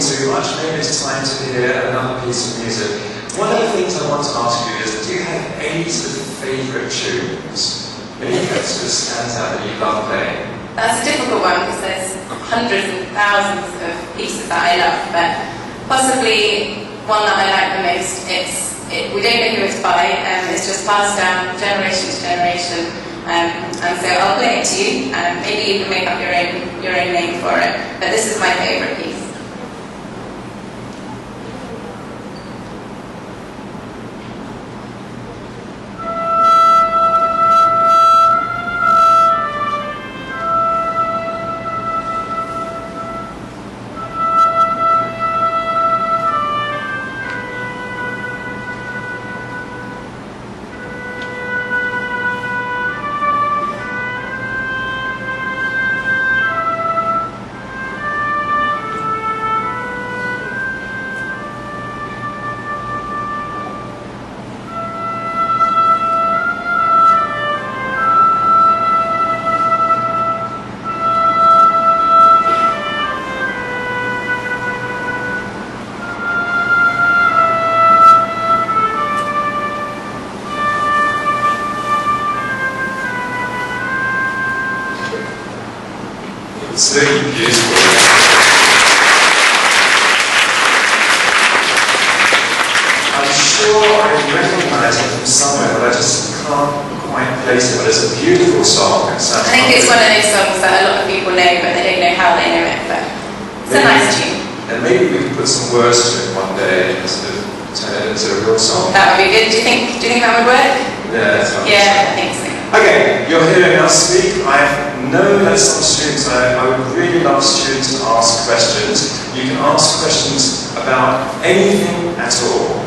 too much, maybe it's time to hear another piece of music. One of the things I want to ask you is, do you have any sort of favourite tunes? Anything that sort of stands out that you love playing? That's a difficult one because there's hundreds and thousands of pieces that I love, but possibly one that I like the most, we don't know who it's by, it's just passed down generation to generation, and so I'll play it to you, maybe you can make up your own name for it, but this is my favourite piece. It's really beautiful. I'm sure I recognise it from somewhere, but I just can't quite place it. But it's a beautiful song. I think it's one of those songs that a lot of people know, but they don't know how they know it. But it's a nice tune. And maybe we can put some words to it one day and sort of turn it into a real song. That would be good. Do you think that would work? Yeah, that's what I think so. Okay, you're hearing us speak. I know that some students, I would really love students to ask questions. You can ask questions about anything at all.